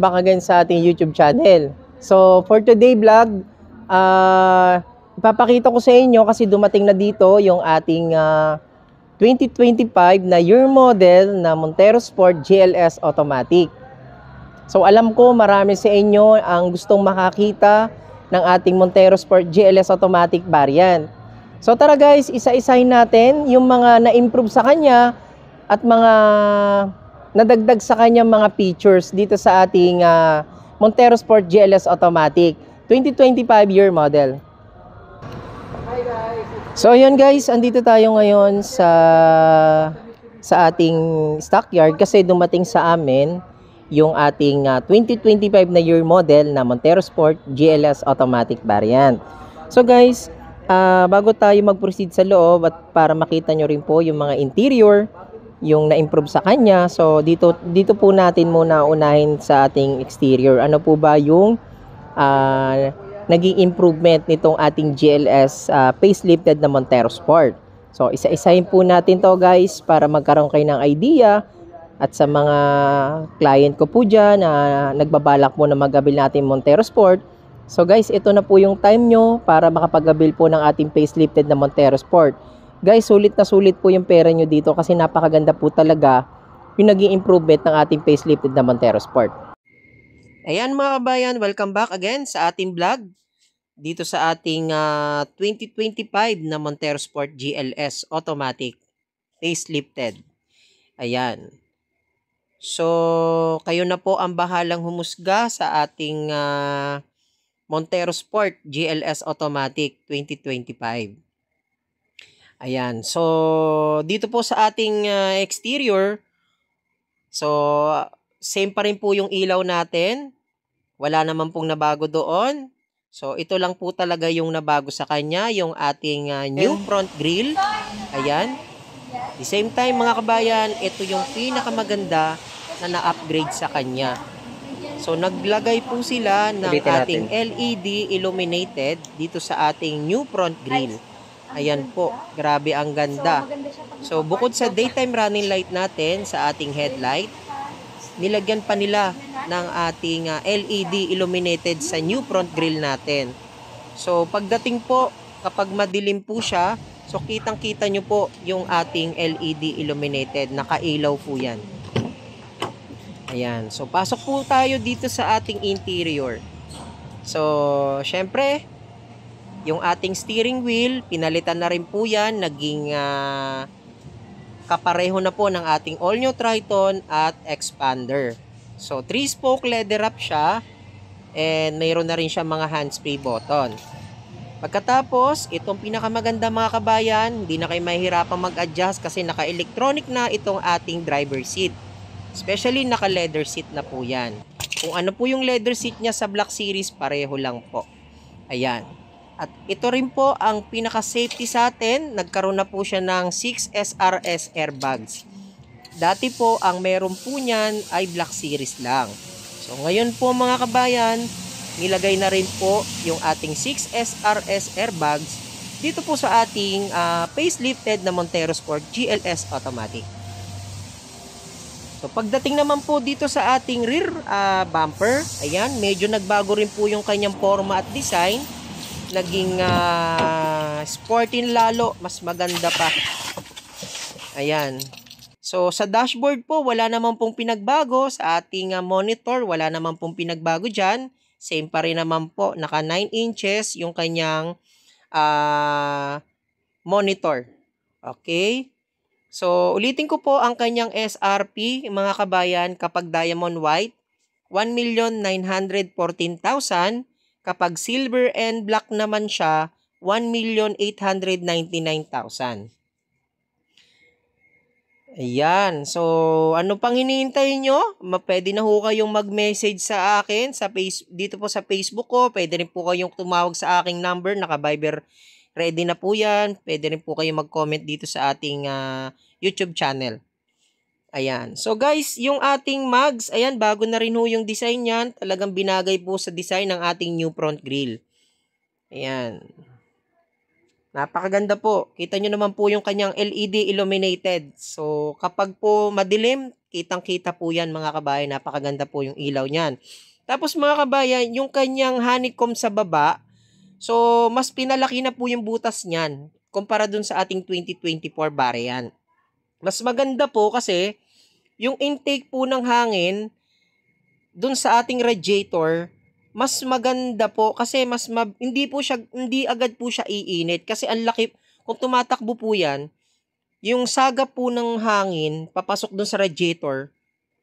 back again sa ating YouTube channel. So, for today vlog, ipapakita ko sa inyo kasi dumating na dito yung ating 2025 na year model na Montero Sport GLS Automatic. So, alam ko marami sa inyo ang gustong makakita ng ating Montero Sport GLS Automatic variant. So, tara guys, isa-isahin natin yung mga na-improve sa kanya at mga nadagdag sa kanyang mga features dito sa ating Montero Sport GLS Automatic 2025 year model. So yun guys, andito tayo ngayon sa ating stockyard kasi dumating sa amin yung ating 2025 na year model na Montero Sport GLS Automatic variant. So guys, bago tayo mag-proceed sa loob at para makita nyo rin po yung mga interior, yung na-improve sa kanya. So dito po natin muna unahin sa ating exterior. Ano po ba yung naging improvement nitong ating GLS facelifted na Montero Sport. So isa-isahin po natin to guys para magkaroon kayo ng idea at sa mga client ko po dyan na nagbabalak mo na mag-abil natin Montero Sport. So guys, ito na po yung time nyo para makapag-abil po ng ating facelifted na Montero Sport. Guys, sulit na sulit po yung pera nyo dito kasi napakaganda po talaga yung naging improvement ng ating facelifted na Montero Sport. Ayan mga kabayan, welcome back again sa ating vlog dito sa ating 2025 na Montero Sport GLS Automatic facelifted. Ayan. So, kayo na po ang bahalang humusga sa ating Montero Sport GLS Automatic 2025. Ayan. So, dito po sa ating exterior, so, same pa rin po yung ilaw natin. Wala naman pong nabago doon. So, ito lang po talaga yung nabago sa kanya, yung ating new front grille. Ayan. The same time, mga kabayan, ito yung pinakamaganda na na-upgrade sa kanya. So, naglagay po sila ng ating LED illuminated dito sa ating new front grille. Ayan po, grabe ang ganda. So, bukod sa daytime running light natin sa ating headlight, nilagyan pa nila ng ating LED illuminated sa new front grille natin. So, pagdating po, kapag madilim po siya, so kitang-kita nyo po yung ating LED illuminated. Nakailaw po yan. Ayan. So, pasok po tayo dito sa ating interior. So, syempre, yung ating steering wheel, pinalitan na rin po yan. Naging kapareho na po ng ating all-new Triton at Expander. So, 3-spoke leather wrap siya. And mayroon na rin siya mga handspray button. Pagkatapos, itong pinakamaganda mga kabayan, hindi na kayo mahihirapang mag-adjust kasi naka-electronic na itong ating driver seat. Especially naka-leather seat na po yan. Kung ano po yung leather seat niya sa Black Series, pareho lang po. Ayan. At ito rin po ang pinaka-safety sa atin. Nagkaroon na po siya ng 6 SRS airbags. Dati po, ang meron po niyan ay Black Series lang. So, ngayon po mga kabayan, nilagay na rin po yung ating 6 SRS airbags dito po sa ating facelifted na Montero Sport GLS Automatic. So, pagdating naman po dito sa ating rear bumper, ayan, medyo nagbago rin po yung kanyang forma at design. Naging sporty lalo, mas maganda pa. Ayan. So, sa dashboard po, wala naman pong pinagbago. Sa ating monitor, wala naman pong pinagbago dyan. Same pa rin naman po. Naka 9 inches yung kanyang monitor. Okay. So, ulitin ko po ang kanyang SRP, mga kabayan, kapag diamond white, 1,914,000. Kapag silver and black naman siya, 1,899,000. Ayan. So, ano pang hinihintay nyo? Pwede na ho kayong mag-message sa akin dito po sa Facebook ko. Pwede rin po kayong tumawag sa aking number. Naka-Viber ready na po yan. Pwede rin po kayong mag-comment dito sa ating YouTube channel. Ayan. So guys, yung ating mugs, ayan, bago na rin ho yung design yan. Talagang binagay po sa design ng ating new front grille. Ayan. Napakaganda po. Kita nyo naman po yung kanyang LED illuminated. So, kapag po madilim, Kitang-kita po yan mga kabayan. Napakaganda po yung ilaw niyan. Tapos mga kabayan, yung kanyang honeycomb sa baba, so mas pinalaki na po yung butas niyan kumpara dun sa ating 2024 variant. Mas maganda po kasi yung intake po ng hangin dun sa ating radiator, mas maganda po kasi hindi agad po siya iinit kasi ang laki kung tumatakbo po 'yan, yung sagap po ng hangin papasok dun sa radiator,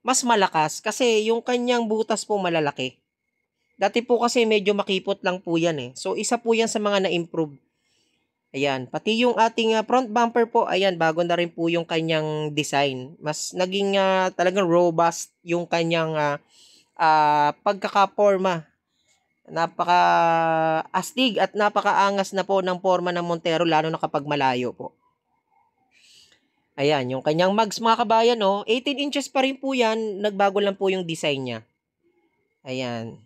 mas malakas kasi yung kanyang butas po malalaki. Dati po kasi medyo makipot lang po 'yan eh. So isa po 'yan sa mga na-improve. Ayan, pati yung ating front bumper po, ayan, bago na rin po yung kanyang design. Mas naging talagang robust yung kanyang pagkakaporma. Napaka-astig at napakaangas na po ng forma ng Montero, lalo na kapag malayo po. Ayan, yung kanyang mugs mga kabayan, 18 inches pa rin po yan, nagbago lang po yung design niya. Ayan.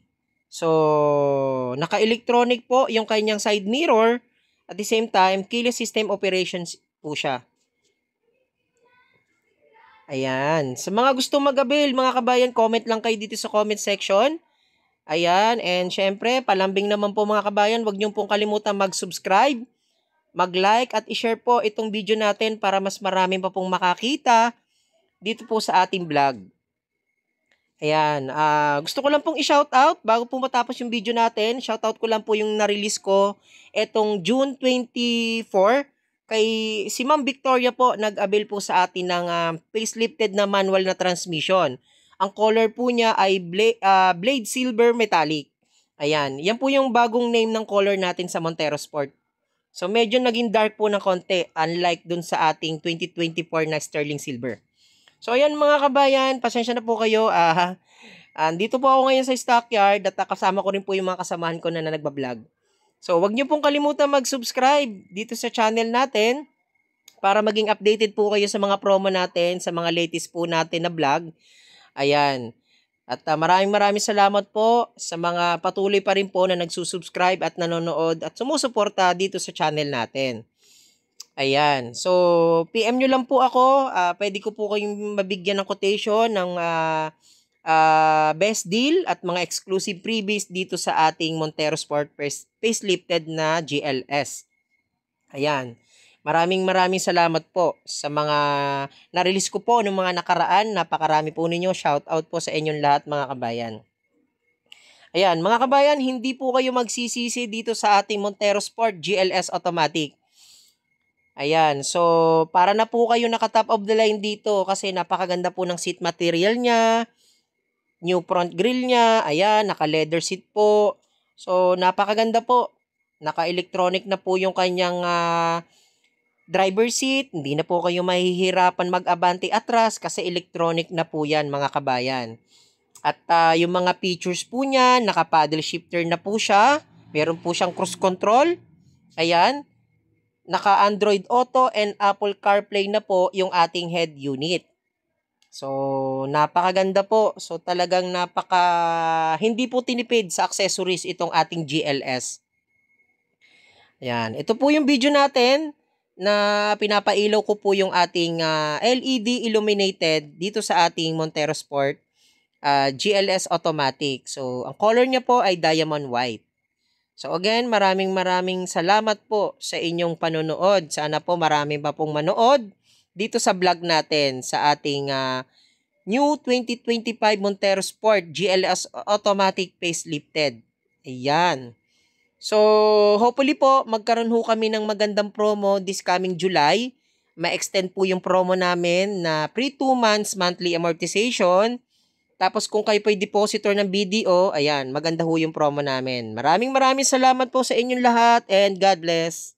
So, naka-electronic po yung kanyang side mirror. At the same time, keyless system operations po siya. Ayan. Sa mga gusto mag-avail, mga kabayan, comment lang kayo dito sa comment section. Ayan. And syempre, palambing naman po mga kabayan, huwag niyo pong kalimutan mag-subscribe, mag-like at i-share po itong video natin para mas marami pa pong makakita dito po sa ating vlog. Ayan, gusto ko lang pong i-shoutout bago po matapos yung video natin. Shoutout ko lang po yung na-release ko etong June 24 kay si Ma'am Victoria po, nag-avail po sa atin ng facelifted na manual na transmission. Ang color po niya ay Blade Silver Metallic. Ayan, yan po yung bagong name ng color natin sa Montero Sport. So medyo naging dark po ng konti unlike dun sa ating 2024 na Sterling Silver. So ayan mga kabayan, pasensya na po kayo. Dito po ako ngayon sa stockyard at kasama ko rin po yung mga kasamahan ko na nagbablog. So wag niyo pong kalimutan mag-subscribe dito sa channel natin para maging updated po kayo sa mga promo natin, sa mga latest po natin na vlog. Ayan. At maraming salamat po sa mga patuloy pa rin po na nagsusubscribe at nanonood at sumusuporta dito sa channel natin. Ayan. So, PM nyo lang po ako. Pwede ko po kayong mabigyan ng quotation ng best deal at mga exclusive freebies dito sa ating Montero Sport facelifted na GLS. Ayan. Maraming salamat po sa mga na-release ko po noong mga nakaraan. Napakarami po ninyo. Shout out po sa inyong lahat mga kabayan. Ayan, mga kabayan, hindi po kayo magsisisi dito sa ating Montero Sport GLS Automatic. Ayan, so para na po kayo naka-top of the line dito kasi napakaganda po ng seat material niya, new front grille niya, ayan, naka-leather seat po. So napakaganda po. Naka-electronic na po yung kanyang driver seat, hindi na po kayo mahihirapan mag-abante atras kasi electronic na po yan mga kabayan. At yung mga features po niya, naka-paddle shifter na po siya, meron po siyang cruise control, ayan. Naka-Android Auto and Apple CarPlay na po yung ating head unit. So, napakaganda po. So, talagang hindi po tinipid sa accessories itong ating GLS. Ayan. Ito po yung video natin na pinapailaw ko po yung ating LED illuminated dito sa ating Montero Sport GLS Automatic. So, ang color niya po ay diamond white. So again, maraming salamat po sa inyong panonood. Sana po marami pa pong manood dito sa vlog natin sa ating new 2025 Montero Sport GLS Automatic facelifted. Ayan. So hopefully po magkaroon ho kami ng magandang promo this coming July. Ma-extend po yung promo namin na pre 2 months monthly amortization. Tapos kung kayo po'y depositor ng BDO, ayan, maganda ho yung promo namin. Maraming salamat po sa inyong lahat and God bless.